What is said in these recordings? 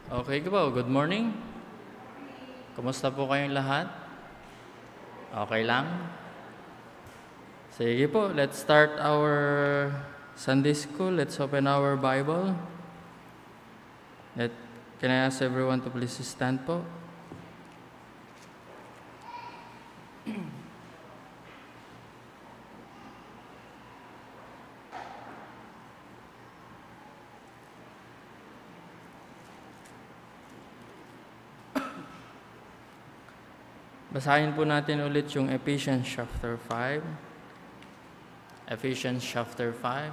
Okay po, good morning. Kumusta po kayong lahat? Okay lang? Sige po, let's start our Sunday school. Let's open our Bible. Can I ask everyone to please stand po? Basahin po natin ulit yung Ephesians chapter 5. Ephesians chapter 5.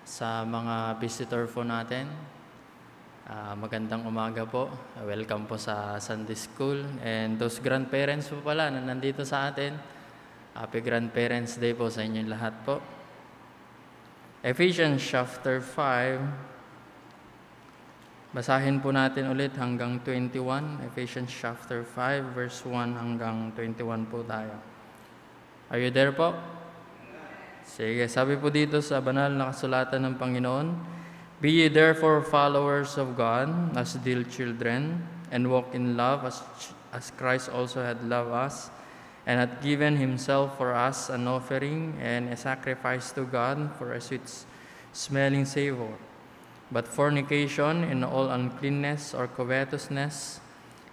Sa mga visitor po natin, magandang umaga po. Welcome po sa Sunday School. And those grandparents po pala na nandito sa atin, Happy Grandparents Day po sa inyong lahat po. Ephesians chapter 5. Basahin po natin ulit hanggang 21. Ephesians chapter 5, verse 1 hanggang 21 po tayo. Are you there po? Sige, sabi po dito sa banal na kasulatan ng Panginoon, Be ye therefore followers of God as dear children, and walk in love as Christ also had loved us, and had given himself for us an offering and a sacrifice to God for a sweet-smelling savor. But fornication and all uncleanness or covetousness,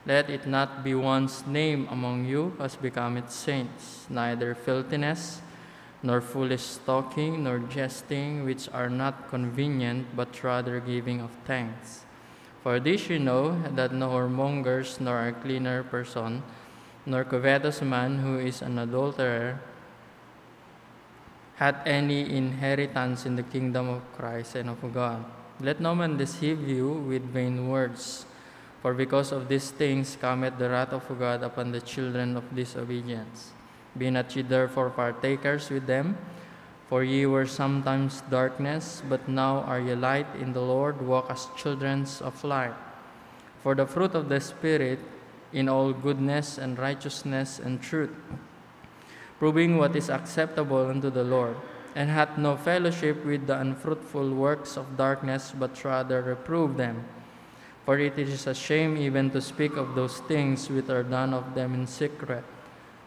let it not be once named among you as becometh saints, neither filthiness, nor foolish talking, nor jesting, which are not convenient, but rather giving of thanks. For this you know, that no whoremongers, nor a cleaner person, nor covetous man who is an adulterer, hath any inheritance in the kingdom of Christ and of God. Let no man deceive you with vain words, for because of these things cometh the wrath of God upon the children of disobedience. Be not ye therefore partakers with them, for ye were sometimes darkness, but now are ye light in the Lord. Walk as children of light. For the fruit of the Spirit in all goodness and righteousness and truth, proving what is acceptable unto the Lord, and hath no fellowship with the unfruitful works of darkness, but rather reprove them. For it is a shame even to speak of those things which are done of them in secret.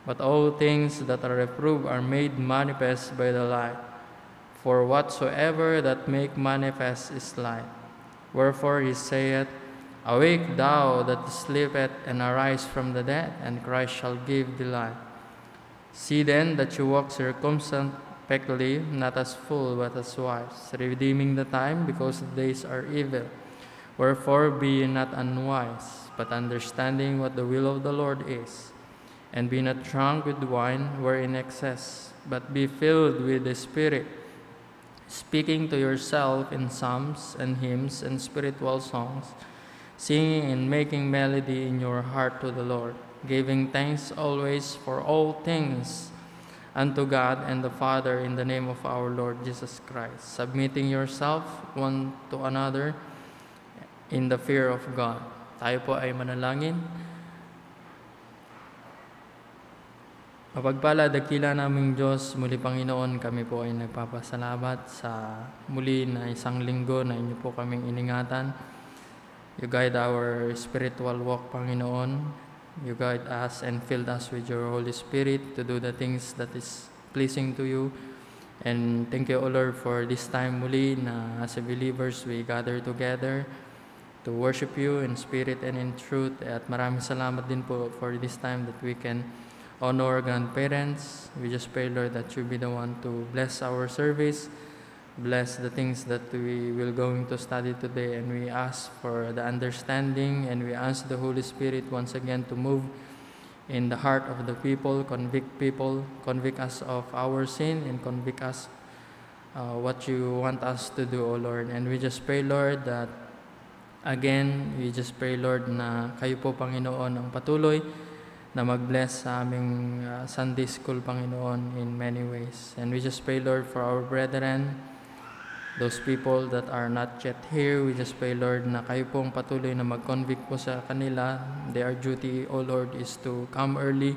But all things that are reproved are made manifest by the light. For whatsoever that make manifest is light. Wherefore he saith, Awake thou that sleepest, and arise from the dead, and Christ shall give thee light. See then that you walk circumspectly, not as fools, but as wise, redeeming the time, because the days are evil. Wherefore be ye not unwise, but understanding what the will of the Lord is. And be not drunk with wine, wherein excess, but be filled with the Spirit, speaking to yourself in psalms and hymns and spiritual songs, singing and making melody in your heart to the Lord, giving thanks always for all things unto God and the Father in the name of our Lord Jesus Christ, submitting yourself one to another in the fear of God. Tayo po ay manalangin. Mapagpala, dakila naming Diyos, muli Panginoon, kami po ay nagpapasalamat sa muli na isang linggo na inyo po kaming iningatan. You guide our spiritual walk, Panginoon. You guide us and fill us with your Holy Spirit to do the things that is pleasing to you. And thank you, O Lord, for this time muli na as a believers we gather together to worship you in spirit and in truth. At maraming salamat din po for this time that we can honor our grandparents. We just pray, Lord, that you be the one to bless our service, bless the things that we will going to study today, and we ask for the understanding, and we ask the Holy Spirit once again to move in the heart of the people, convict us of our sin, and convict us what you want us to do, O Lord. And we just pray, Lord, that again, we just pray, Lord, na kayo po, Panginoon, ang patuloy na mag-bless sa aming Sunday School, Panginoon, in many ways. And we just pray, Lord, for our brethren, those people that are not yet here. We just pray, Lord, na kayo pong patuloy na mag-convict po sa kanila. Their duty, O Lord, is to come early,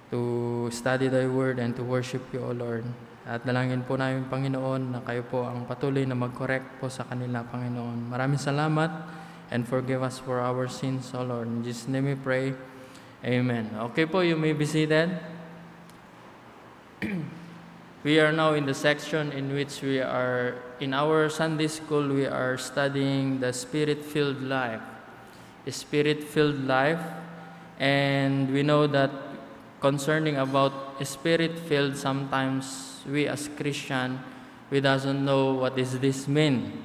to study Thy Word, and to worship You, O Lord. At dalangin po namin, Panginoon, na kayo po ang patuloy na mag-correct po sa kanila, Panginoon. Maraming salamat and forgive us for our sins, O Lord. In Jesus' name we pray. Amen. Okay po, you may be seated. We are now in the section in which we are, in our Sunday school, we are studying the Spirit-filled life. Spirit-filled life. And we know that concerning about Spirit-filled, sometimes we as Christian, we doesn't know what does this mean,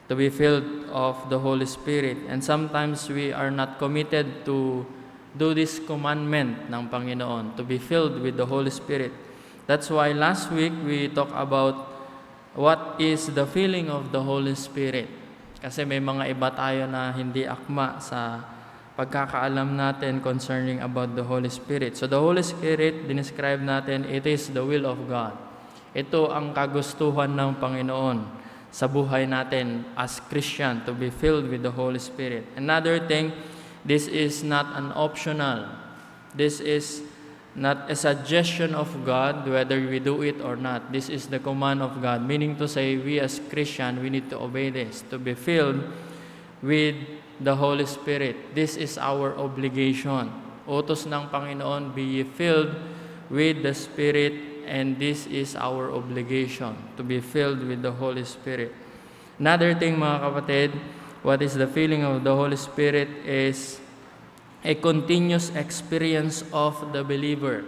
to be filled of the Holy Spirit. And sometimes we are not committed to do this commandment ng Panginoon, to be filled with the Holy Spirit. That's why last week we talked about what is the filling of the Holy Spirit. Kasi may mga iba tayo na hindi akma sa pagkakaalam natin concerning about the Holy Spirit. So the Holy Spirit, dinescribe natin, it is the will of God. Ito ang kagustuhan ng Panginoon sa buhay natin as Christian, to be filled with the Holy Spirit. Another thing, this is not an optional. This is not a suggestion of God whether we do it or not. This is the command of God, meaning to say we as Christian, we need to obey this, to be filled with the Holy Spirit. This is our obligation. Utos ng Panginoon, be ye filled with the Spirit, and this is our obligation, to be filled with the Holy Spirit. Another thing, mga kapatid, what is the feeling of the Holy Spirit is a continuous experience of the believer.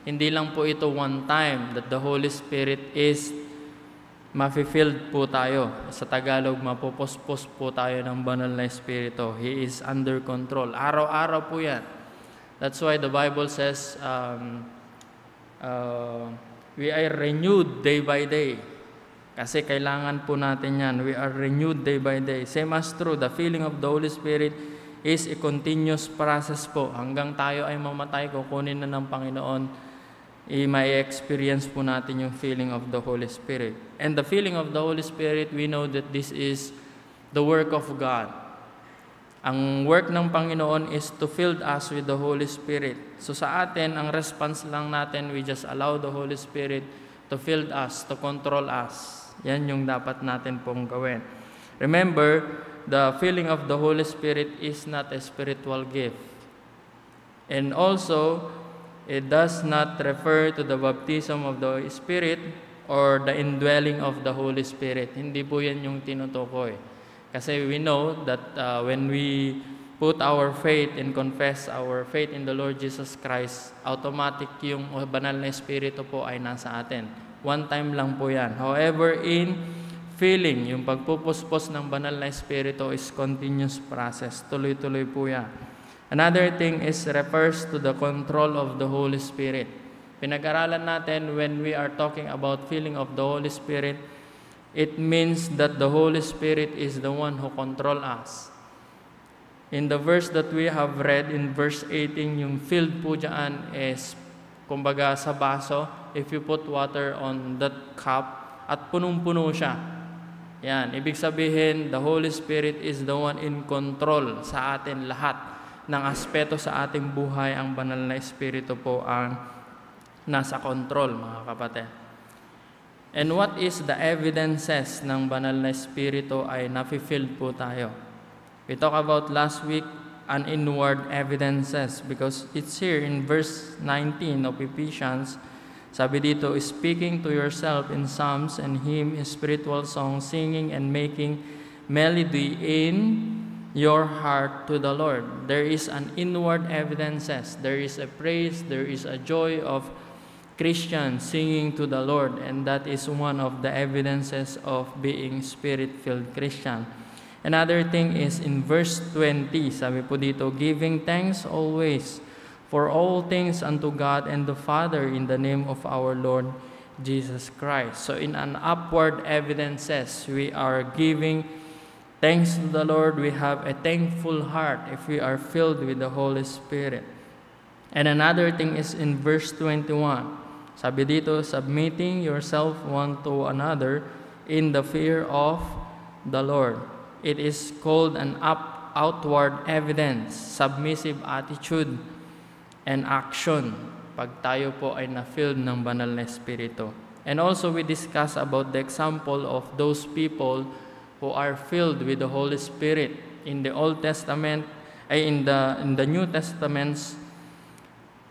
Hindi lang po ito one time that the Holy Spirit is mafe-filled po tayo. Sa Tagalog, mapupuspos po tayo ng banal na Espiritu. He is under control. Araw-araw po yan. That's why the Bible says, we are renewed day by day. Kasi kailangan po natin yan. We are renewed day by day. Same as true, the feeling of the Holy Spirit is a continuous process po. Hanggang tayo ay mamatay, kukunin na ng Panginoon, may experience po natin yung feeling of the Holy Spirit. And the feeling of the Holy Spirit, we know that this is the work of God. Ang work ng Panginoon is to fill us with the Holy Spirit. So sa atin, ang response lang natin, we just allow the Holy Spirit to fill us, to control us. Yan yung dapat natin pong gawin. Remember, the feeling of the Holy Spirit is not a spiritual gift. And also, it does not refer to the baptism of the Spirit or the indwelling of the Holy Spirit. Hindi po yan yung tinutukoy. Kasi we know that when we put our faith and confess our faith in the Lord Jesus Christ, automatic yung banal na Espiritu po ay nasa atin. One time lang po yan. However, in feeling, yung pagpupuspos ng banal na Espiritu is continuous process. Tuloy-tuloy po yan. Another thing is refers to the control of the Holy Spirit. Pinag-aralan natin when we are talking about feeling of the Holy Spirit, it means that the Holy Spirit is the one who control us. In the verse that we have read, in verse 18, yung filled po dyan is, kumbaga sa baso, if you put water on that cup, at punong-puno siya. Yan, ibig sabihin, the Holy Spirit is the one in control sa atin lahat ng aspeto sa ating buhay. Ang banal na Espiritu po ang nasa control, mga kapatid. And what is the evidences ng banal na Espiritu ay nafe-filled po tayo. We talked about last week an inward evidences because it's here in verse 19 of Ephesians. Sabi dito, speaking to yourself in psalms and hymns, spiritual songs, singing and making melody in your heart to the Lord. There is an inward evidences. There is a praise, there is a joy of Christians singing to the Lord, and that is one of the evidences of being Spirit-filled Christian. Another thing is in verse 20, sabi po dito, giving thanks always for all things unto God and the Father in the name of our Lord Jesus Christ. So in an upward evidences, we are giving thanks to the Lord. We have a thankful heart if we are filled with the Holy Spirit. And another thing is in verse 21. Sabi dito, submitting yourself one to another in the fear of the Lord. It is called an outward evidence, submissive attitude and action pag tayo po ay na-filled ng banal na Espiritu. And also we discuss about the example of those people who are filled with the Holy Spirit. In the Old Testament, in the New Testaments,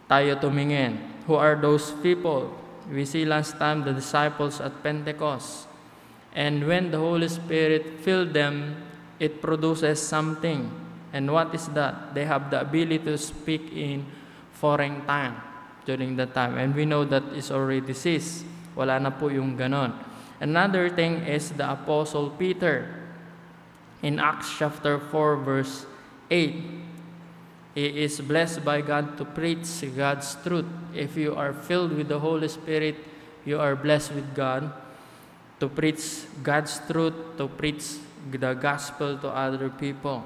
tayo tumingin. Who are those people? We see last time the disciples at Pentecost. And when the Holy Spirit filled them, it produces something. And what is that? They have the ability to speak in foreign tongue during that time. And we know that is already ceased. Wala na po yung ganon. Another thing is the Apostle Peter. In Acts chapter 4 verse 8, he is blessed by God to preach God's truth. If you are filled with the Holy Spirit, you are blessed with God to preach God's truth, to preach the gospel to other people.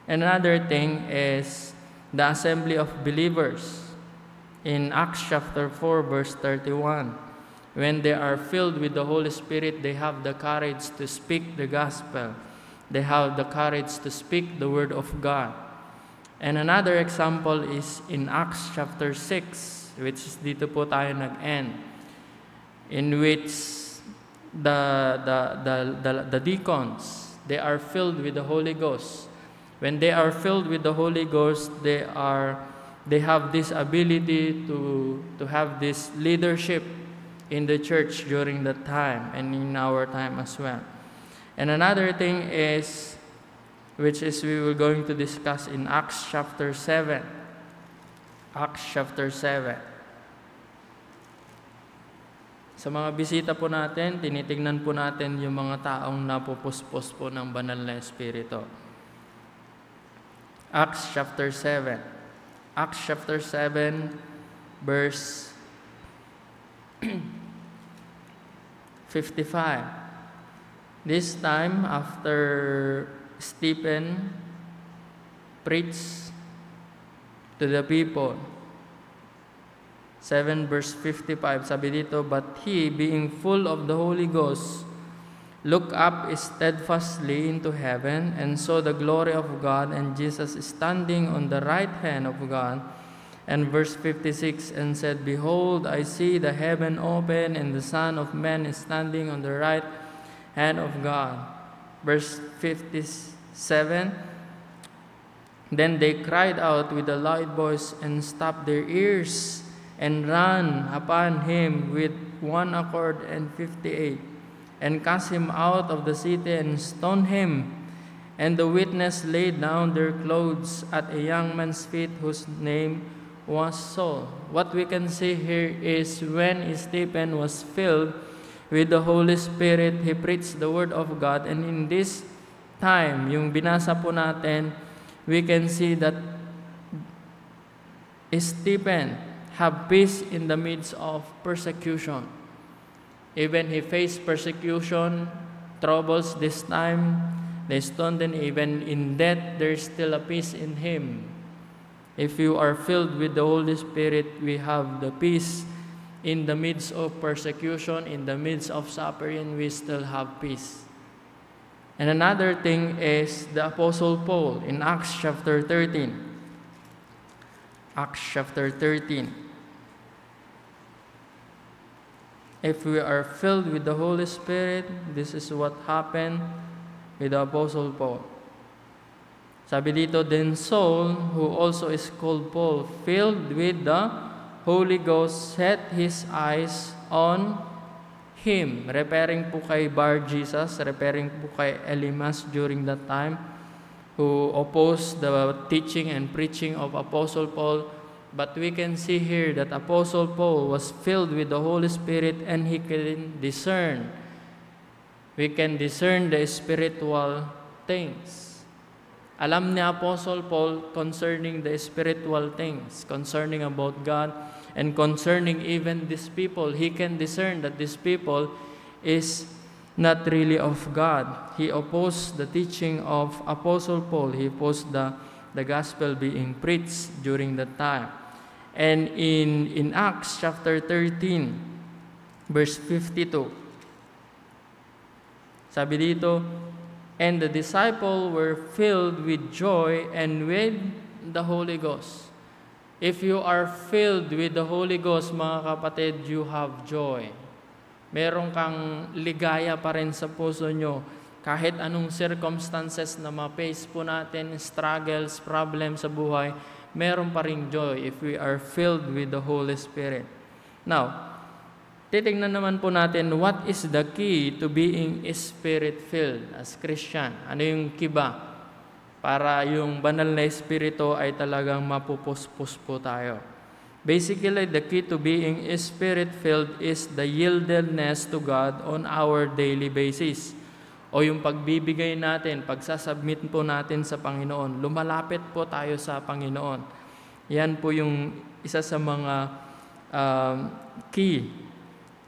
Another thing is the assembly of believers. In Acts chapter 4 verse 31, when they are filled with the Holy Spirit, they have the courage to speak the gospel. They have the courage to speak the word of God. And another example is in Acts chapter 6, which is dito po tayo nag-end, in which the deacons, they are filled with the Holy Ghost. When they are filled with the Holy Ghost, they have this ability to have this leadership in the church during that time and in our time as well. And another thing is, which is we were going to discuss in Acts chapter 7. Acts chapter 7. Sa mga bisita po natin, tinitingnan po natin yung mga taong napupuspos po ng banal na Espiritu. Acts chapter 7. Acts chapter 7, verse 55. This time, after Stephen preached to the people, 7 verse 55, sabi dito, "But he, being full of the Holy Ghost, looked up steadfastly into heaven, and saw the glory of God, and Jesus standing on the right hand of God." And verse 56, "And said, Behold, I see the heaven open, and the Son of Man is standing on the right hand of God." Verse 57, "Then they cried out with a loud voice, and stopped their ears, and ran upon him with one accord, and 58, and cast him out of the city, and stoned him. And the witness laid down their clothes at a young man's feet, whose name was Saul." What we can see here is when Stephen was filled with the Holy Spirit, he preached the Word of God. And in this time, yung binasa po natin, we can see that Stephen have peace in the midst of persecution. Even he faced persecution, troubles this time, they stoned him. Even in death, there's still a peace in him. If you are filled with the Holy Spirit, we have the peace in the midst of persecution, in the midst of suffering, we still have peace. And another thing is the Apostle Paul in Acts chapter 13. Acts chapter 13. If we are filled with the Holy Spirit, this is what happened with the Apostle Paul. Sabi dito, "Then Saul, who also is called Paul, filled with the Holy Ghost, set his eyes on him." Referring po kay Bar Jesus, referring po kay Elymas during that time, who opposed the teaching and preaching of Apostle Paul. But we can see here that Apostle Paul was filled with the Holy Spirit, and he can discern. We can discern the spiritual things. Alam ni Apostle Paul concerning the spiritual things, concerning about God, and concerning even these people. He can discern that these people is not really of God. He opposed the teaching of Apostle Paul. He opposed the gospel being preached during that time. And in Acts chapter 13, verse 52, sabi dito, "And the disciples were filled with joy and with the Holy Ghost." If you are filled with the Holy Ghost, mga kapatid, you have joy. meron kang ligaya pa rin sa puso nyo. Kahit anong circumstances na ma-face po natin, struggles, problems sa buhay, meron pa rin joy if we are filled with the Holy Spirit. Now, titignan naman po natin what is the key to being Spirit-filled as Christian. Ano yung key ba? Para yung banal na Espiritu ay talagang mapupuspos po tayo. Basically, the key to being Spirit-filled is the yieldedness to God on our daily basis. O yung pagbibigay natin, pagsasubmit po natin sa Panginoon, lumalapit po tayo sa Panginoon. Yan po yung isa sa mga key.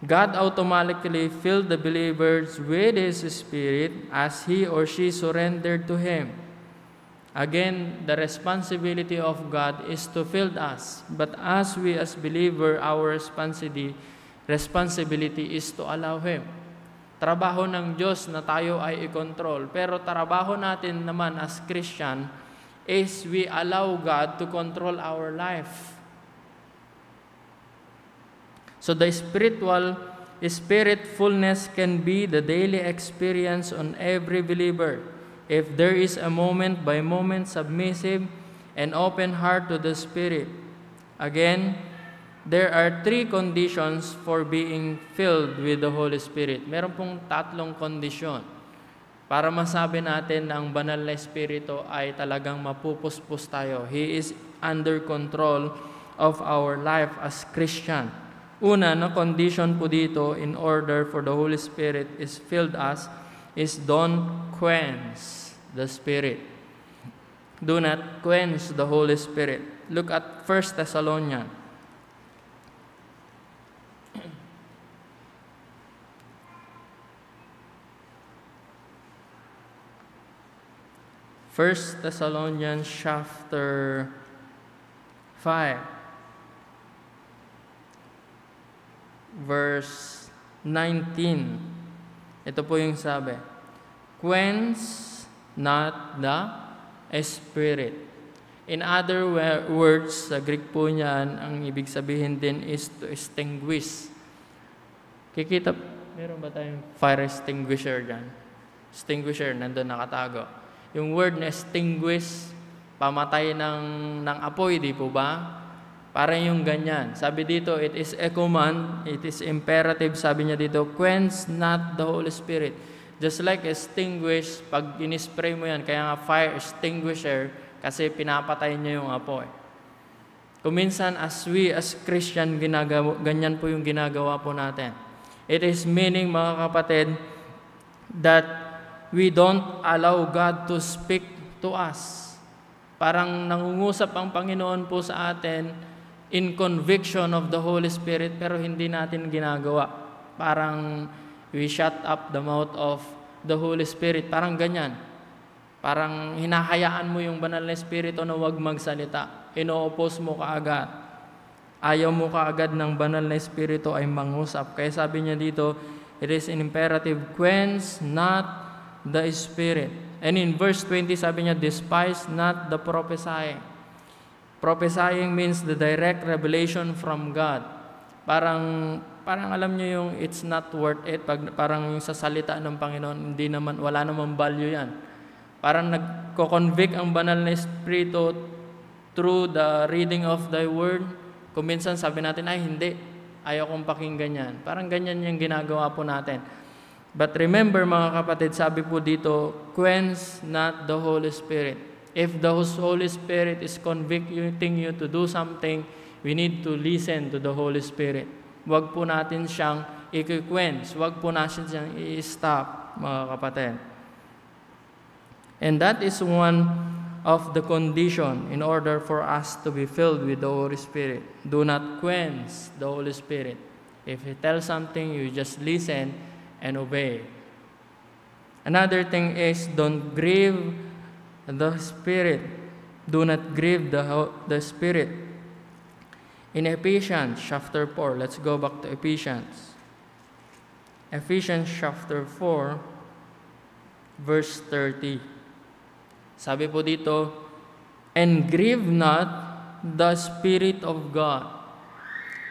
God automatically filled the believers with His Spirit as he or she surrendered to Him. Again, the responsibility of God is to fill us. But as we as believer, our responsibility is to allow Him. Trabaho ng Diyos na tayo ay i-control. Pero trabaho natin naman as Christian is we allow God to control our life. So the spiritfulness can be the daily experience on every believer if there is a moment-by-moment submissive and open heart to the Spirit. Again, there are 3 conditions for being filled with the Holy Spirit. Meron pong 3 kondisyon para masabi natin na ang banal na Espiritu ay talagang mapupuspos tayo. He is under control of our life as Christian. Una na condition po dito in order for the Holy Spirit is filled us is don't quench the Spirit. Do not quench the Holy Spirit. Look at 1 Thessalonians. 1 Thessalonians chapter 5, verse 19. Ito po yung sabi, quench not the Spirit. In other words, sa Greek po niyan, ang ibig sabihin din is to extinguish. Kikita, meron ba tayong fire extinguisher dyan? Extinguisher, nandun nakatago. Yung word na extinguish, pamatay ng apoy, di po ba? Parang yung ganyan. Sabi dito, it is a command, it is imperative, sabi niya dito, quench not the Holy Spirit. Just like extinguish, pag in-spray mo yan, kaya nga fire extinguisher, kasi pinapatay niya yung apoy. Kuminsan, as Christian, ganyan po yung ginagawa po natin. It is meaning, mga kapatid, that we don't allow God to speak to us. Parang nangungusap ang Panginoon po sa atin in conviction of the Holy Spirit, pero hindi natin ginagawa. Parang we shut up the mouth of the Holy Spirit. Parang ganyan. Parang hinahayaan mo yung banal na Espiritu na huwag magsalita. Ino-oppose mo kaagad. Ayaw mo kaagad ng banal na Espiritu ay mangusap. Kaya sabi niya dito, it is an imperative, quench not the Spirit. And in verse 20, sabi niya, despise not the prophesying. Prophesying means the direct revelation from God. Parang alam niyo yung it's not worth it. Parang yung sa salita ng Panginoon, wala namang value yan. Parang nagko-convict ang banal na Espiritu through the reading of thy word. Kung minsan sabi natin, ay hindi, ayaw kong pakinggan yan. Parang ganyan yung ginagawa po natin. But remember, mga kapatid, sabi po dito, quench not the Holy Spirit. If the Holy Spirit is convicting you to do something, we need to listen to the Holy Spirit. Huwag po natin siyang i-quench. Huwag po natin siyang i-stop, mga kapatid. And that is one of the condition in order for us to be filled with the Holy Spirit. Do not quench the Holy Spirit. If He tells something, you just listen and obey. Another thing is, don't grieve the Spirit. Do not grieve the Spirit. In Ephesians chapter 4, let's go back to Ephesians. Ephesians chapter 4, verse 30. Sabi po dito, and grieve not the Spirit of God.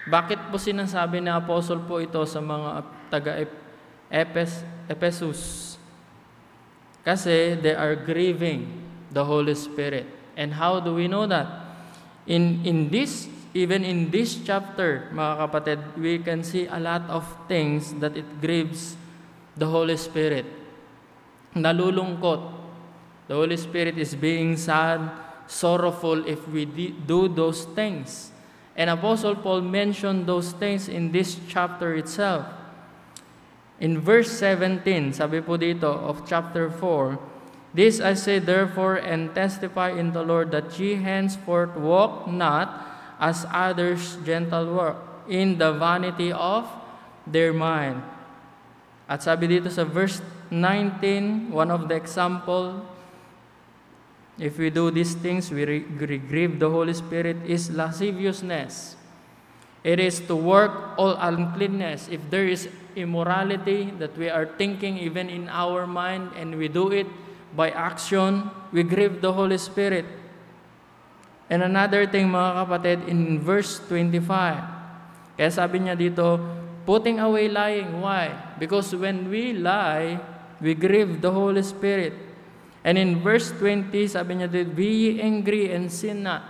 Bakit po sinasabi ni Apostle po ito sa mga Ephesus. Kasi they are grieving the Holy Spirit. And how do we know that? Even in this chapter, mga kapatid, we can see a lot of things that it grieves the Holy Spirit. Nalulungkot. The Holy Spirit is being sad, sorrowful if we do those things. And Apostle Paul mentioned those things in this chapter itself. In verse 17, sabi po dito of chapter 4, "This I say therefore and testify in the Lord that ye henceforth walk not as others gentle walk, in the vanity of their mind." At sabi dito sa verse 19, one of the example, if we do these things, we grieve the Holy Spirit, is lasciviousness. It is to work all uncleanness. If there is immorality that we are thinking even in our mind and we do it by action, we grieve the Holy Spirit. And another thing, mga kapatid, in verse 25, kaya sabi niya dito, putting away lying. Why? Because when we lie, we grieve the Holy Spirit. And in verse 20, sabi niya dito, be ye angry and sin not.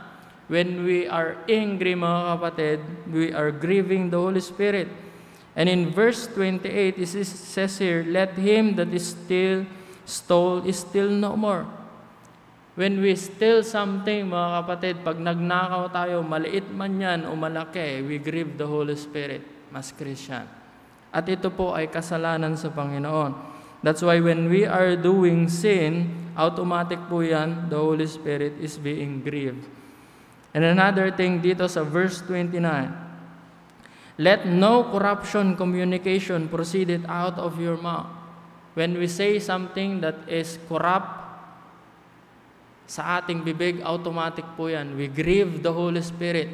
When we are angry, mga kapatid, we are grieving the Holy Spirit. And in verse 28, it says here, let him that is stole is still no more. When we steal something, mga kapatid, pag nagnakaw tayo, maliit man yan o malaki, we grieve the Holy Spirit as Christian. At ito po ay kasalanan sa Panginoon. That's why when we are doing sin, automatic po yan, the Holy Spirit is being grieved. And another thing dito sa verse 29, let no corruption communication proceed out of your mouth. When we say something that is corrupt sa ating bibig, automatic po yan. We grieve the Holy Spirit.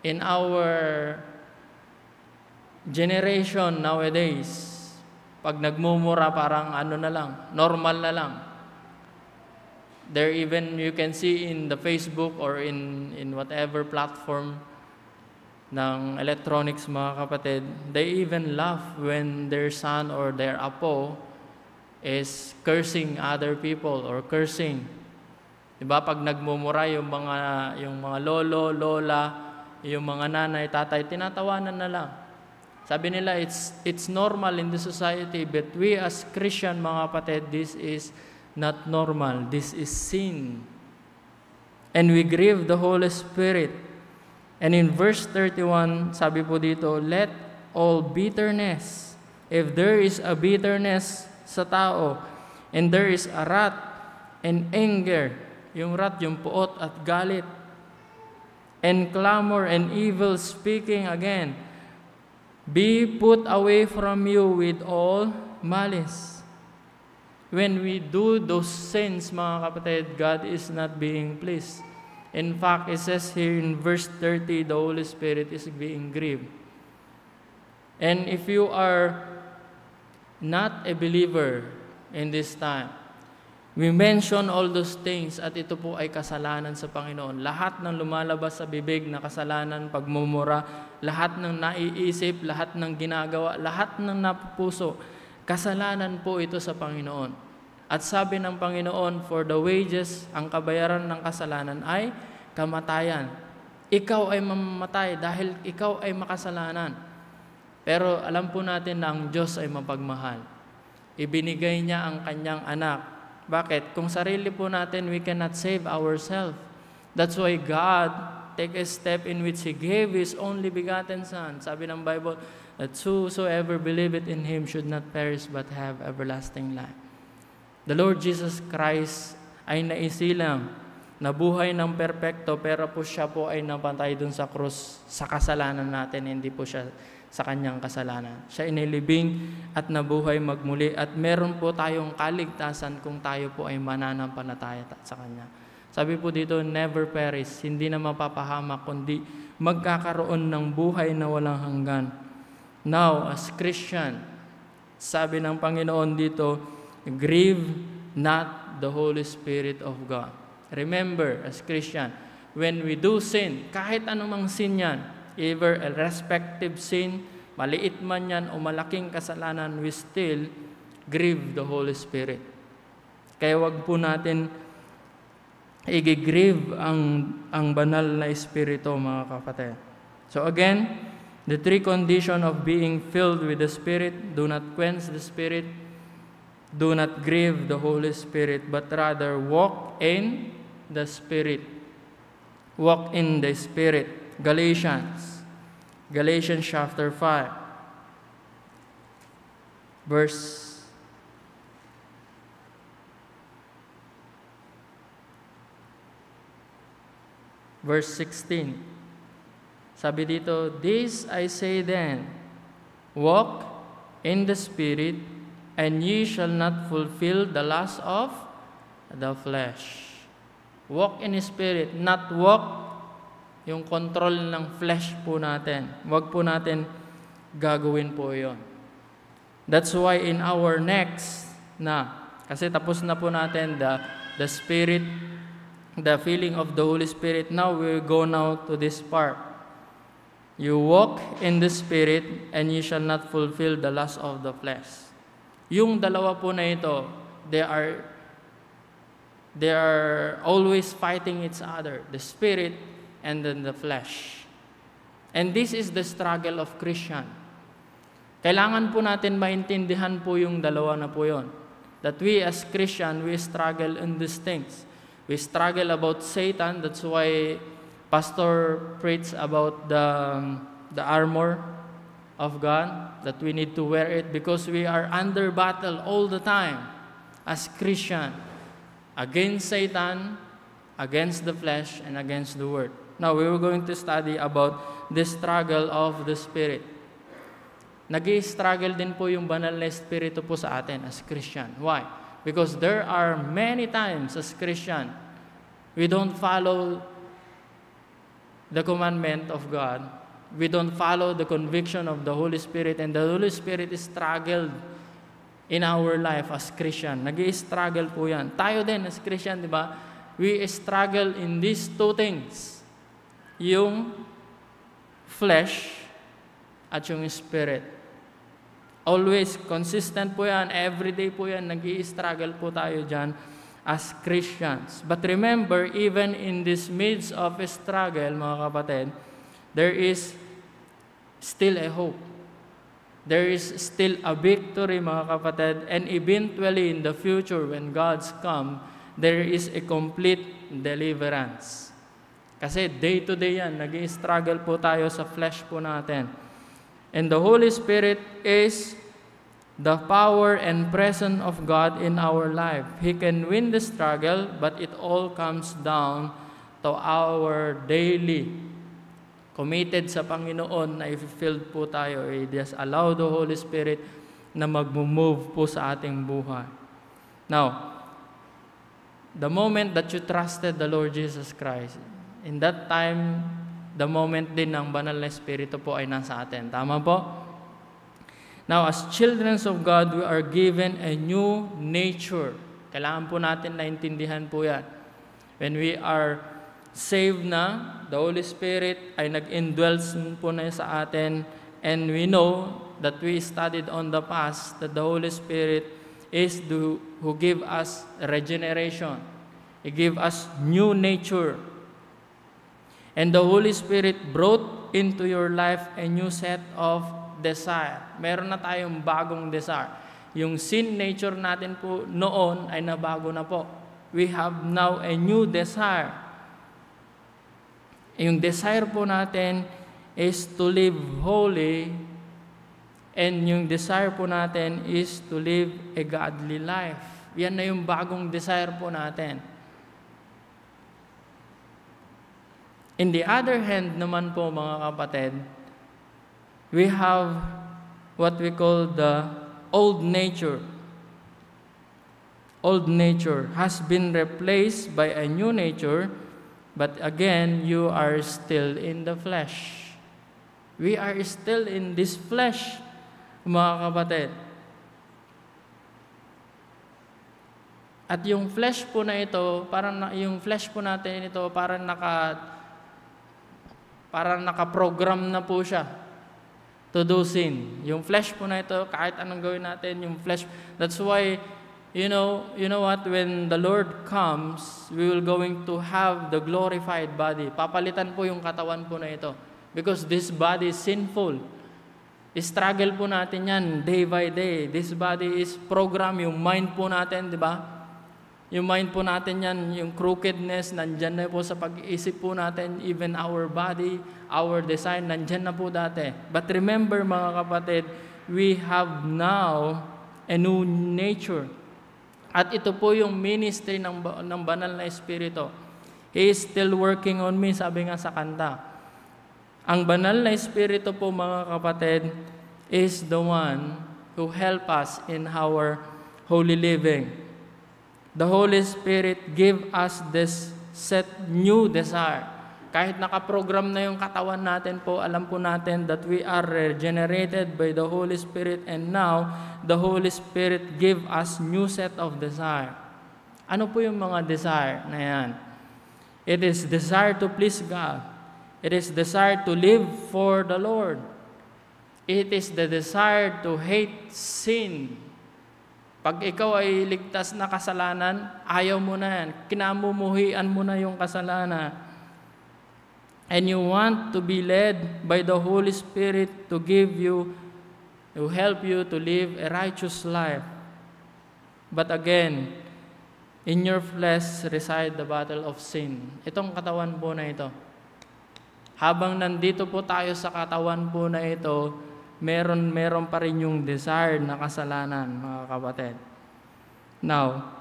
In our generation nowadays, pag nagmumura parang ano na lang, normal na lang. There even you can see in the Facebook or in whatever platform ng electronics, mga kapatid, they even laugh when their son or their apo is cursing other people or cursing. Diba? Pag nagmumura yung mga lolo, lola, yung mga nanay, tatay, tinatawanan na lang. Sabi nila, it's normal in the society, but we as Christian, mga kapatid, this is not normal. This is sin. And we grieve the Holy Spirit. And in verse 31, sabi po dito, let all bitterness, if there is a bitterness sa tao, and there is a wrath and anger, yung wrath, yung puot at galit, and clamor and evil speaking again, be put away from you with all malice. When we do those sins, mga kapatid, God is not being pleased. In fact, it says here in verse 30, the Holy Spirit is being grieved. And if you are not a believer in this time, we mention all those things at ito po ay kasalanan sa Panginoon. Lahat ng lumalabas sa bibig na kasalanan, pagmumura, lahat ng naiisip, lahat ng ginagawa, lahat ng napupuso, kasalanan po ito sa Panginoon. At sabi ng Panginoon, for the wages, ang kabayaran ng kasalanan ay kamatayan. Ikaw ay mamamatay dahil ikaw ay makasalanan. Pero alam po natin na ang Diyos ay mapagmahal. Ibinigay niya ang kanyang anak. Bakit? Kung sarili po natin, we cannot save ourselves. That's why God take a step in which He gave His only begotten Son. Sabi ng Bible, that whosoever believeth in Him should not perish but have everlasting life. The Lord Jesus Christ ay naisilang, nabuhay ng perpekto, pero po siya po ay napatay dun sa krus sa kasalanan natin, hindi po siya sa kanyang kasalanan. Siya inilibing at nabuhay magmuli at meron po tayong kaligtasan kung tayo po ay mananampalataya sa Kanya. Sabi po dito, never perish, hindi na mapapahamak, kundi magkakaroon ng buhay na walang hanggan. Now, as Christian, sabi ng Panginoon dito, grieve not the Holy Spirit of God. Remember, as Christian, when we do sin, kahit anumang sin yan, either a respective sin, maliit man yan o malaking kasalanan, we still grieve the Holy Spirit. Kaya wag po natin i-grieve ang banal na Espiritu, mga kapatid. So again, the three conditions of being filled with the Spirit: do not quench the Spirit, do not grieve the Holy Spirit, but rather walk in the Spirit. Walk in the Spirit. Galatians chapter 5, verse 16. Sabi dito, "This I say then, walk in the Spirit, and ye shall not fulfill the lust of the flesh." Walk in the Spirit, not walk yung control ng flesh po natin. Wag po natin gagawin po yon. That's why in our next kasi tapos na po natin the Spirit, the feeling of the Holy Spirit. Now we go to this part. You walk in the Spirit, and you shall not fulfill the lust of the flesh. Yung dalawa po na ito, they are always fighting each other, the Spirit and then the flesh. And this is the struggle of Christian. Kailangan po natin maintindihan po yung dalawa na po yon. That we as Christian, we struggle in these things. We struggle about Satan. That's why Pastor preached about the armor of God, that we need to wear it because we are under battle all the time as Christian against Satan, against the flesh, and against the Word. Now, we were going to study about the struggle of the Spirit. Nag-i-struggle din po yung banal na Espiritu po sa atin as Christian. Why? Because there are many times as Christian, we don't follow the commandment of God. We don't follow the conviction of the Holy Spirit, and the Holy Spirit is struggled in our life as Christian. Nag-i-struggle po yan. Tayo din as Christian, di ba? We struggle in these two things. Yung flesh at yung spirit. Always, consistent po yan. Everyday po yan. Nag-i-struggle po tayo dyan as Christians. But remember, even in this midst of a struggle, mga kapatid, there is still a hope. There is still a victory, mga kapatid. And eventually, in the future, when God's come, there is a complete deliverance. Kasi day to day yan. Nag-i-struggle po tayo sa flesh po natin. And the Holy Spirit is the power and presence of God in our life. He can win the struggle, but it all comes down to our daily committed sa Panginoon na i-filled po tayo. Just allow the Holy Spirit na mag-move po sa ating buhay. Now, the moment that you trusted the Lord Jesus Christ, in that time, the moment din ng banal na Espiritu po ay nasa atin. Tama po? Now, as children of God, we are given a new nature. Kailangan po natin naintindihan po yan. When we are saved na, the Holy Spirit ay nag-indwells po na sa atin, and we know that we studied on the past that the Holy Spirit is who give us regeneration. He give us new nature. And the Holy Spirit brought into your life a new set of desire. Meron na tayong bagong desire. Yung sin nature natin po noon ay nabago na po. We have now a new desire. Yung desire po natin is to live holy, and yung desire po natin is to live a godly life. Yan na yung bagong desire po natin. In the other hand naman po, mga kapatid, we have what we call the old nature. Old nature has been replaced by a new nature, but again, you are still in the flesh. We are still in this flesh, mga kapatid. At yung flesh po na ito, yung flesh po natin ito, parang naka-program na po siya. to do sin. Yung flesh po na ito, kahit anong gawin natin, yung flesh, that's why, you know what, when the Lord comes, we will going to have the glorified body. Papalitan po yung katawan po na ito. Because this body is sinful. Struggle po natin yan day by day. This body is program, yung mind po natin, di ba? Yung mind po natin yan, yung crookedness, nandyan na po sa pag-iisip po natin, even our body, our design, nandyan na po dati. But remember mga kapatid, we have now a new nature. At ito po yung ministry ng banal na Espiritu. He is still working on me, sabi nga sa kanta. Ang banal na Espiritu po mga kapatid is the one who help us in our holy living. The Holy Spirit give us this new desire. Kahit nakaprogram na yung katawan natin po, alam po natin that we are regenerated by the Holy Spirit and now the Holy Spirit give us new set of desire. Ano po yung mga desire na yan? It is desire to please God. It is desire to live for the Lord. It is the desire to hate sin. Pag ikaw ay ligtas na kasalanan, ayaw mo na yan. Kinamumuhian mo na yung kasalanan. And you want to be led by the Holy Spirit to help you to live a righteous life. But again, in your flesh reside the battle of sin. Itong katawan po na ito. Habang nandito po tayo sa katawan po na ito, meron pa rin yung desire na kasalanan, mga kapatid. Now,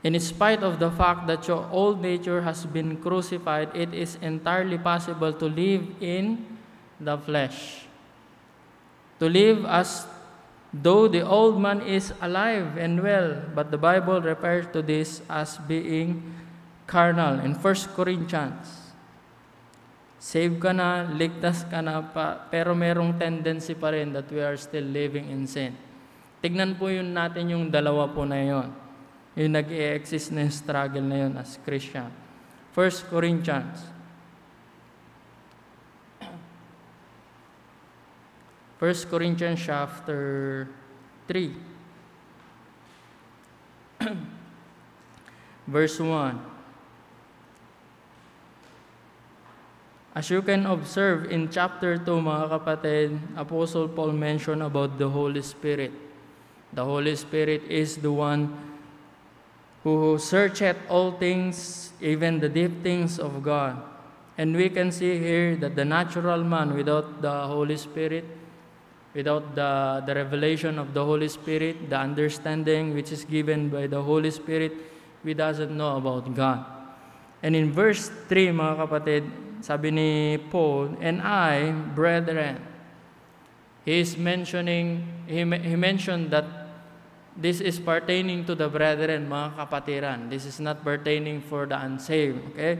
in spite of the fact that your old nature has been crucified, it is entirely possible to live in the flesh. To live as though the old man is alive and well, but the Bible refers to this as being carnal. In 1 Corinthians, save ka na, ligtas ka na, pero merong tendency pa rin that we are still living in sin. Tignan po yun natin yung dalawa po na yun. Yung nag-i-exist na yung struggle na yun as Christian. 1 Corinthians. 1 Corinthians chapter 3. Verse 1. As you can observe in chapter 2, mga kapatid, Apostle Paul mentioned about the Holy Spirit. The Holy Spirit is the one who searcheth all things, even the deep things of God. And we can see here that the natural man without the Holy Spirit, without the revelation of the Holy Spirit, the understanding which is given by the Holy Spirit, we doesn't know about God. And in verse 3, mga kapatid, sabi ni Paul, and I, brethren, he mentioned that this is pertaining to the brethren, mga kapatiran. This is not pertaining for the unsaved. Okay?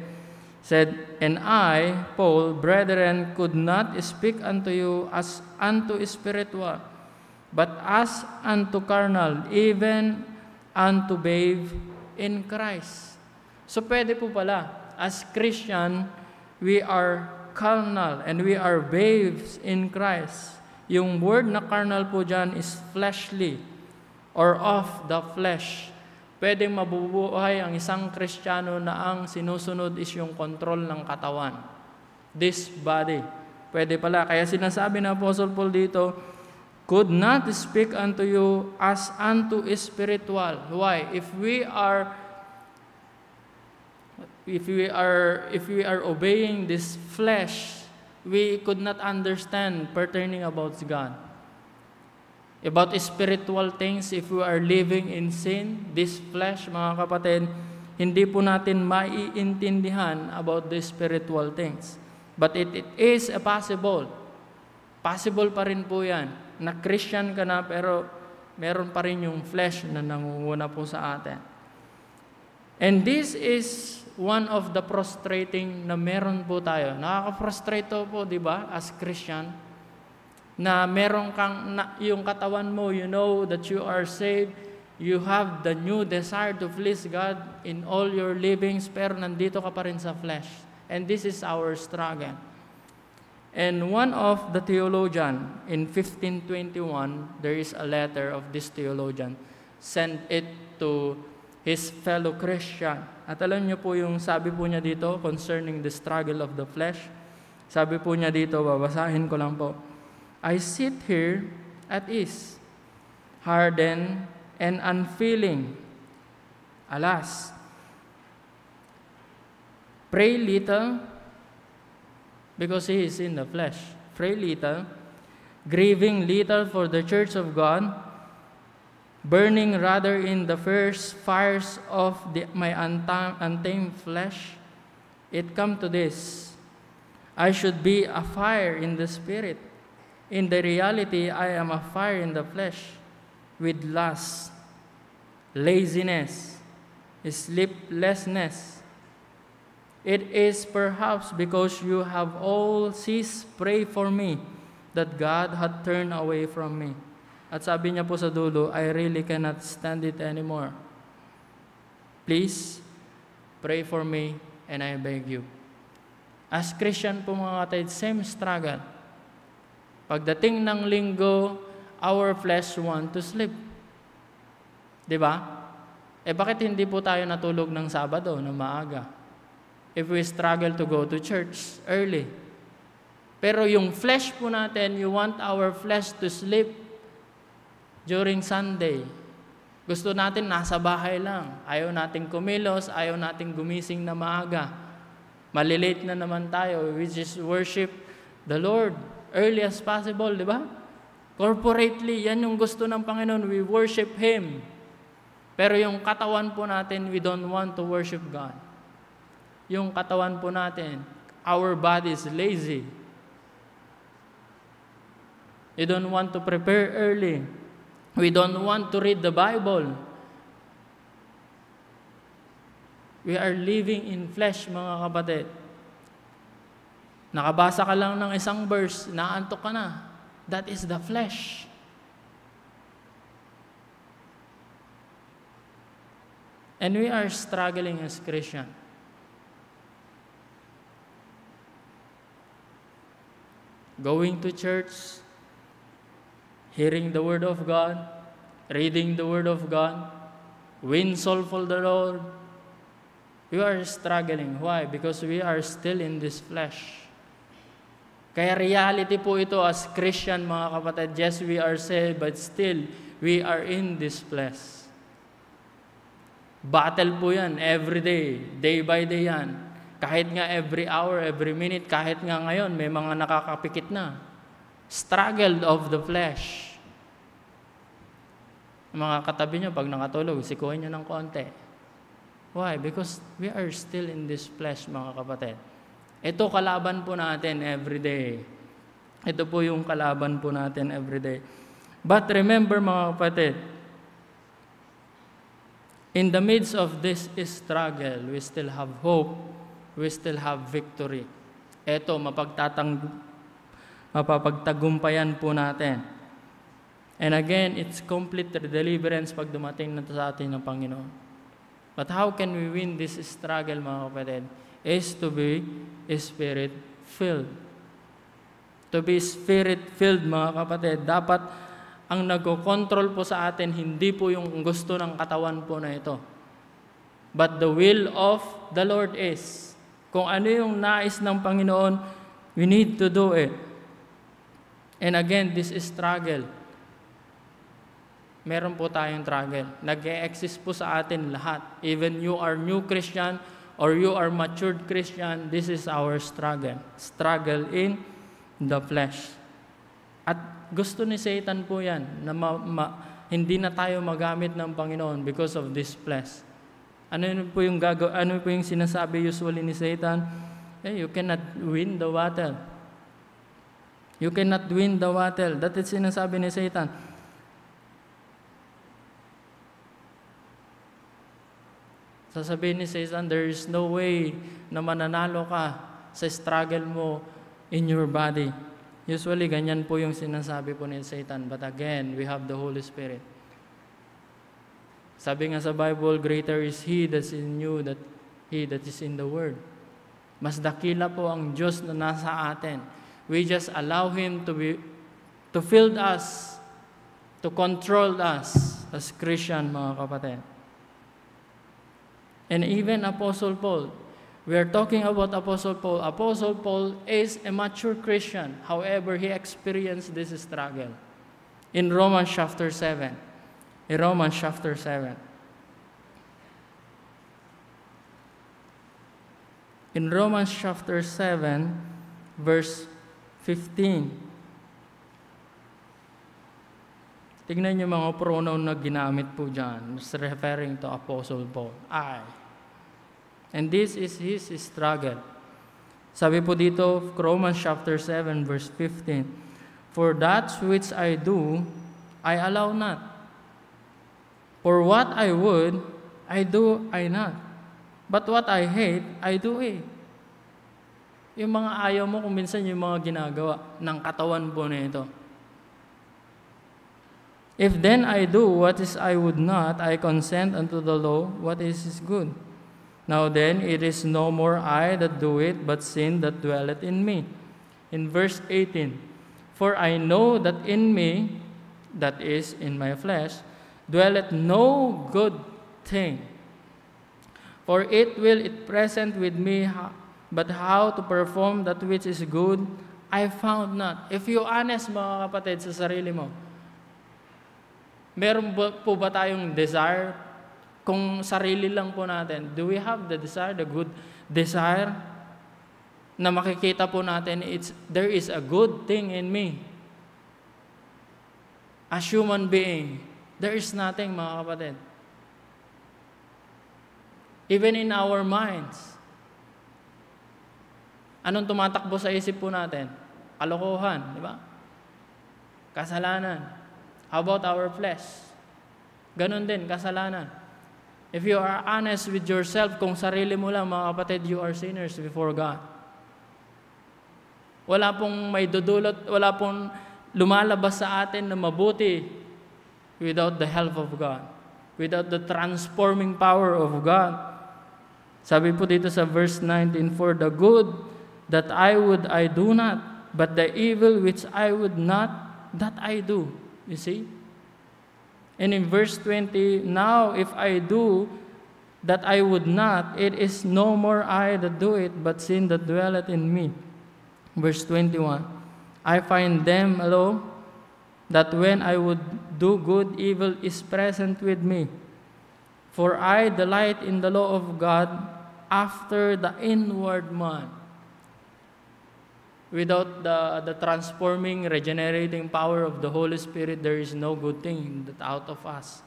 Said, and I, Paul, brethren, could not speak unto you as unto spiritual, but as unto carnal, even unto babe in Christ. So pwede po pala, as Christian, we are carnal and we are babes in Christ. Yung word na carnal po dyan is fleshly or of the flesh. Pwedeng mabubuhay ang isang Kristiyano na ang sinusunod is yung control ng katawan. This body. Pwede pala. Kaya sinasabi ng Apostle Paul dito, could not speak unto you as unto spiritual. Why? If we are obeying this flesh, we could not understand pertaining about God. About spiritual things, if we are living in sin, this flesh, mga kapatid, hindi po natin maiintindihan about the spiritual things. But it is a possible. Possible pa rin po yan. Na Christian ka na, pero meron pa rin yung flesh na nangunguna po sa atin. And this is one of the frustrating na meron po tayo. Nakaka-frustrate po, di ba, as Christian, na meron kang, yung katawan mo, you know that you are saved, you have the new desire to please God in all your livings, pero nandito ka pa rin sa flesh. And this is our struggle. And one of the theologian, in 1521, there is a letter of this theologian, sent it to his fellow Christian. At alam niyo po yung sabi po niya dito concerning the struggle of the flesh. Sabi po niya dito, babasahin ko lang po. I sit here at ease, hardened and unfeeling. Alas, pray little, because he is in the flesh. Pray little, grieving little for the church of God, burning rather in the first fires of my untamed flesh. It come to this: I should be a fire in the spirit. In the reality, I am a fire in the flesh, with lust, laziness, sleeplessness. It is perhaps because you have all ceased pray for me that God had turned away from me. At sabi niya po sa dulo, I really cannot stand it anymore. Please, pray for me and I beg you. As Christian po mga kapatid, same struggle. Pagdating ng linggo, our flesh want to sleep. Diba? Bakit hindi po tayo natulog ng Sabado na maaga? If we struggle to go to church early. Pero yung flesh po natin, you want our flesh to sleep during Sunday. Gusto natin nasa bahay lang. Ayaw nating kumilos, ayaw nating gumising na maaga. Malilate na naman tayo. We just worship the Lord early as possible, di ba? Corporately, yan yung gusto ng Panginoon. We worship Him. Pero yung katawan po natin, we don't want to worship God. Yung katawan po natin, our body is lazy. We don't want to prepare early. We don't want to read the Bible. We are living in flesh, mga kapatid. Nakabasa ka lang ng isang verse, naantok ka na. That is the flesh. And we are struggling as Christians. Going to church, hearing the Word of God, reading the Word of God, win soul for the Lord. We are struggling. Why? Because we are still in this flesh. Kaya reality po ito as Christian, mga kapatid. Yes, we are saved, but still, we are in this flesh. Battle po yan, every day by day yan. Kahit nga every hour, every minute, kahit nga ngayon, may mga nakakapikit na. Struggle of the flesh. Mga katabi nyo, pag nakatulog, sikuhin nyo ng konti. Why? Because we are still in this flesh, mga kapatid. Ito kalaban po natin every day. Ito po yung kalaban po natin every day. But remember, mga kapatid, in the midst of this struggle, we still have hope. We still have victory. Ito, mapapagtagumpayan po natin. And again, it's complete deliverance pag dumating na sa atin ng Panginoon. But how can we win this struggle, mga kapatid? Is to be Spirit-filled. To be Spirit-filled, mga kapatid. Dapat ang nagko-control po sa atin, hindi po yung gusto ng katawan po na ito. But the will of the Lord is. Kung ano yung nais ng Panginoon, we need to do it. And again, this is struggle. Meron po tayong struggle. Nag-e-exist po sa atin lahat. Even you are new Christian or you are matured Christian, this is our struggle. Struggle in the flesh. At gusto ni Satan po yan, na hindi na tayo magamit ng Panginoon because of this flesh. Ano po yung sinasabi usually ni Satan? You cannot win the battle. You cannot win the battle. That is sinasabi ni Satan. Sasabihin ni Satan, there is no way na mananalo ka sa struggle mo in your body. Usually, ganyan po yung sinasabi po ni Satan. But again, we have the Holy Spirit. Sabi nga sa Bible, greater is He that is in you than He that is in the world. Mas dakila po ang Diyos na nasa atin. We just allow Him to fill us, to control us as Christian, mga kapatid. And even Apostle Paul, we are talking about Apostle Paul. Apostle Paul is a mature Christian. However, he experienced this struggle. In Romans chapter 7. In Romans chapter 7. In Romans chapter 7, verse 15. Tignan niyo mga pronoun na ginamit po dyan. It's referring to Apostle Paul. I. And this is his struggle. Sabi po dito, Romans chapter 7, verse 15. For that which I do, I allow not. For what I would, I do I not. But what I hate, I do it. Yung mga ayaw mo, kung minsan yung mga ginagawa ng katawan po na ito. If then I do what is I would not, I consent unto the law, what is good. Now then, it is no more I that do it, but sin that dwelleth in me. In verse 18, for I know that in me, that is, in my flesh, dwelleth no good thing. For it will it present with me, but how to perform that which is good, I found not. If you honest, mga kapatid, sa sarili mo, meron po ba tayong desire? Kung sarili lang po natin, do we have the desire, the good desire, na makikita po natin, there is a good thing in me. As human being, there is nothing, mga kapatid. Even in our minds, anong tumatakbo sa isip po natin? Kalokohan, di ba? Kasalanan. How about our flesh? Ganon din, kasalanan. If you are honest with yourself, kung sarili mo lang, mga kapatid, you are sinners before God. Wala pong may dudulot, wala pong lumalabas sa atin na mabuti without the help of God, without the transforming power of God. Sabi po dito sa verse 19, for the good that I would, I do not, but the evil which I would not, that I do. You see? And in verse 20, now if I do that I would not, it is no more I that do it, but sin that dwelleth in me. Verse 21, I find them alone, that when I would do good, evil is present with me. For I delight in the law of God after the inward man. Without the transforming, regenerating power of the Holy Spirit, there is no good thing that out of us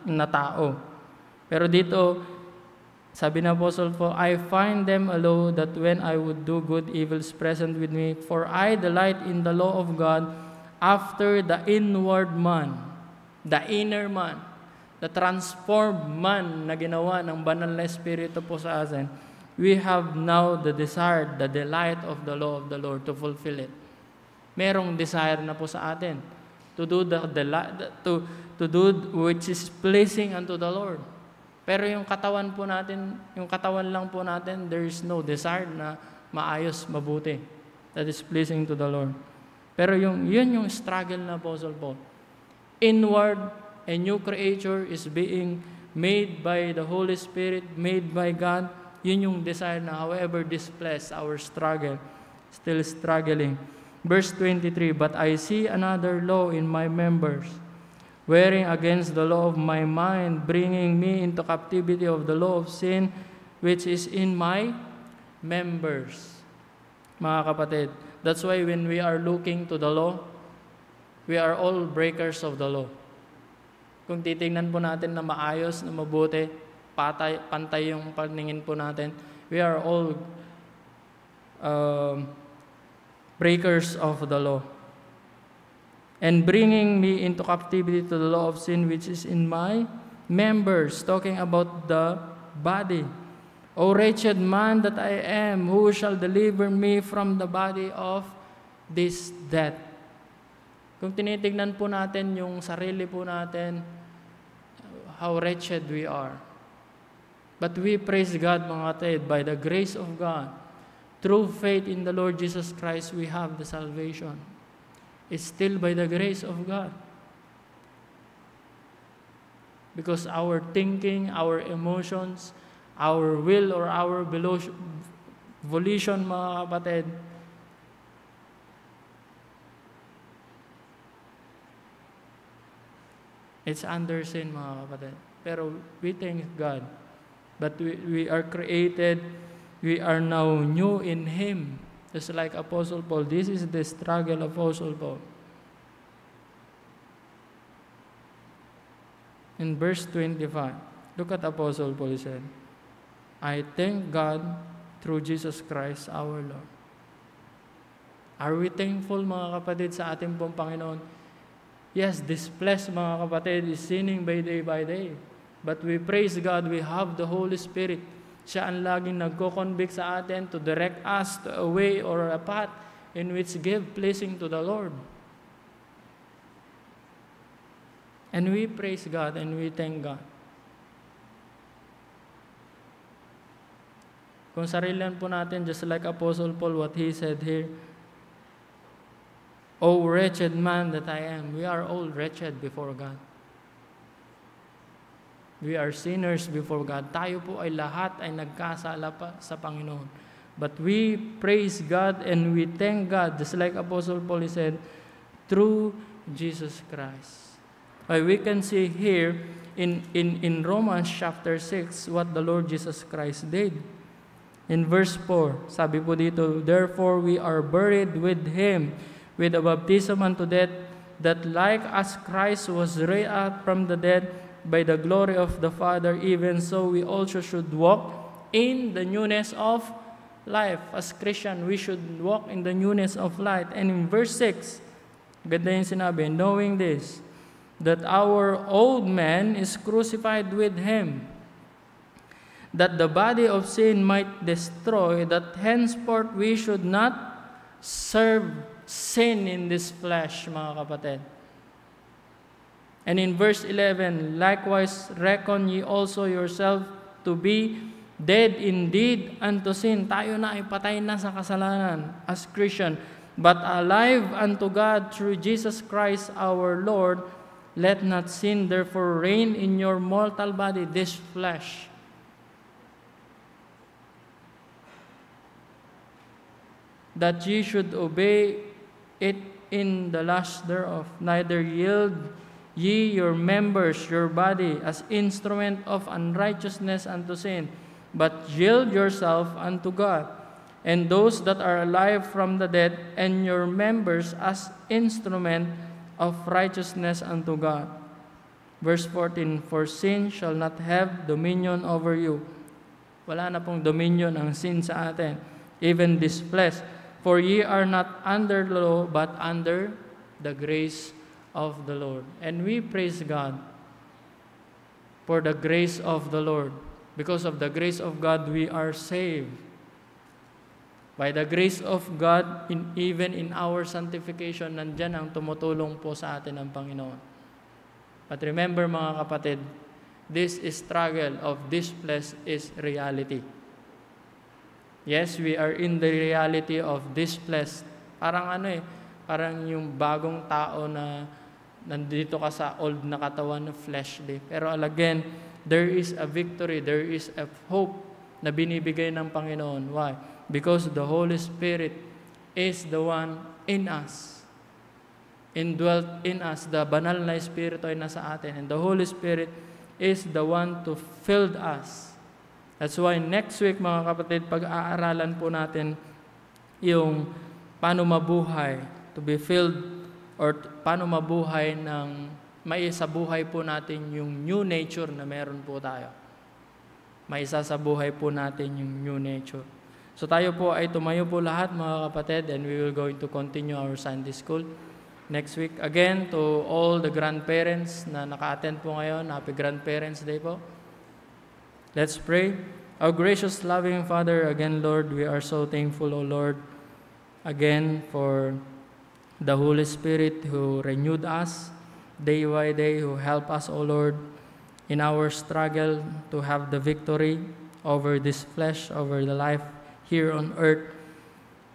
na tao. Pero dito, sabi ng Apostle Paul, I find them alone that when I would do good, evil is present with me. For I delight in the law of God after the inward man, the inner man, the transformed man na ginawa ng banal na Espiritu po sa atin. We have now the desire, the delight of the law of the Lord to fulfill it. Merong desire na po sa atin to do to do which is pleasing unto the Lord. Pero yung katawan po natin, yung katawan lang po natin, there is no desire na maayos, mabuti. That is pleasing to the Lord. Pero yun yung struggle na Apostle Paul. Inward, a new creature is being made by the Holy Spirit, made by God. Yun yung desire na however displeased our struggle, still struggling. Verse 23, but I see another law in my members, wherein against the law of my mind, bringing me into captivity of the law of sin, which is in my members. Mga kapatid, that's why when we are looking to the law, we are all breakers of the law. Kung titingnan po natin na maayos, na mabuti, pantay yung paningin po natin, we are all breakers of the law. And bringing me into captivity to the law of sin which is in my members, talking about the body. O wretched man that I am, who shall deliver me from the body of this death? Kung tinitignan po natin yung sarili po natin, how wretched we are. But we praise God, mga kapatid, by the grace of God, Through faith in the Lord Jesus Christ, we have the salvation. It's still by the grace of God. Because our thinking, our emotions, our will or our volition, mga kapatid, it's under sin, mga kapatid. Pero we thank God. But we are created, we are now new in Him. Just like Apostle Paul. This is the struggle of Apostle Paul. In verse 25, look at Apostle Paul said, I thank God through Jesus Christ our Lord. Are we thankful, mga kapatid, sa ating pong Panginoon? Yes, this flesh, mga kapatid, is sinning by day. But we praise God, we have the Holy Spirit. Siya ang laging nagko-convict sa atin to direct us to a way or a path in which give pleasing to the Lord. And we praise God and we thank God. Kung sarilan po natin, just like Apostle Paul, what he said here, O wretched man that I am. We are all wretched before God. We are sinners before God. Tayo po ay lahat ay nagkasala pa sa Panginoon. But we praise God and we thank God, just like Apostle Paul said, through Jesus Christ. We can see here in Romans chapter 6 what the Lord Jesus Christ did. In verse 4, sabi po dito, Therefore we are buried with Him with a baptism unto death, that like as Christ was raised up from the dead by the glory of the Father, even so we also should walk in the newness of life. As Christian, we should walk in the newness of life. And in verse 6, ganda yung sinabi, knowing this, that our old man is crucified with Him, that the body of sin might destroy, that henceforth we should not serve sin in this flesh, mga kapatid. And in verse 11, likewise reckon ye also yourself to be dead indeed unto sin. Tayo na ay patay na sa kasalanan as Christian, but alive unto God through Jesus Christ our Lord. Let not sin therefore reign in your mortal body, this flesh. That ye should obey it in the lust thereof. Neither yield ye your members, your body, as instrument of unrighteousness unto sin, but yield yourself unto God, and those that are alive from the dead, and your members as instrument of righteousness unto God. Verse 14, For sin shall not have dominion over you. Wala na pong dominion ang sin sa atin. Even this flesh. For ye are not under the law, but under the grace of the Lord. And we praise God for the grace of the Lord. Because of the grace of God, we are saved. By the grace of God, even in our sanctification, nandyan ang tumutulong po sa atin ang Panginoon. But remember, mga kapatid, this struggle of this flesh is reality. Yes, we are in the reality of this flesh. Parang parang yung bagong tao na nandito ka sa old na katawan na fleshly. Pero again, there is a victory, there is a hope na binibigay ng Panginoon. Why? Because the Holy Spirit is the one in us. Indwelt in us. The banal na Espiritu ay nasa atin. And the Holy Spirit is the one to fill us. That's why next week, mga kapatid, pag-aaralan po natin yung paano mabuhay, to be filled, or paano mabuhay ng maisabuhay po natin yung new nature na meron po tayo. Maisasabuhay po natin yung new nature. So tayo po ay tumayo po lahat, mga kapatid, and we will going to continue our Sunday school next week. Again, to all the grandparents na naka-attend po ngayon, Happy Grandparents Day po. Let's pray. Our gracious, loving Father, again, Lord, we are so thankful, O Lord, again, for the Holy Spirit who renewed us day by day, who helped us, O Lord, in our struggle to have the victory over this flesh, over the life here on earth.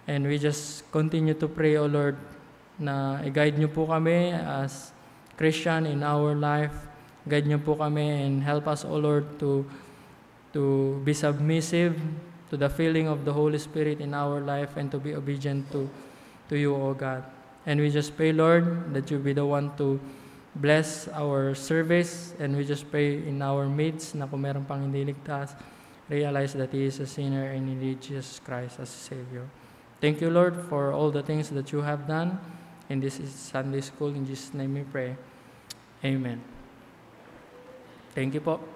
And we just continue to pray, O Lord, na i-guide niyo po kami as Christian in our life. Guide niyo po kami and help us, O Lord, to be submissive to the feeling of the Holy Spirit in our life and to be obedient to you, O God. And we just pray, Lord, that you be the one to bless our service, and we just pray in our midst na kung meron pang hindi ligtas, realize that he is a sinner and he needs Jesus Christ as a Savior. Thank you, Lord, for all the things that you have done. And this is Sunday School. In Jesus' name we pray. Amen. Thank you po.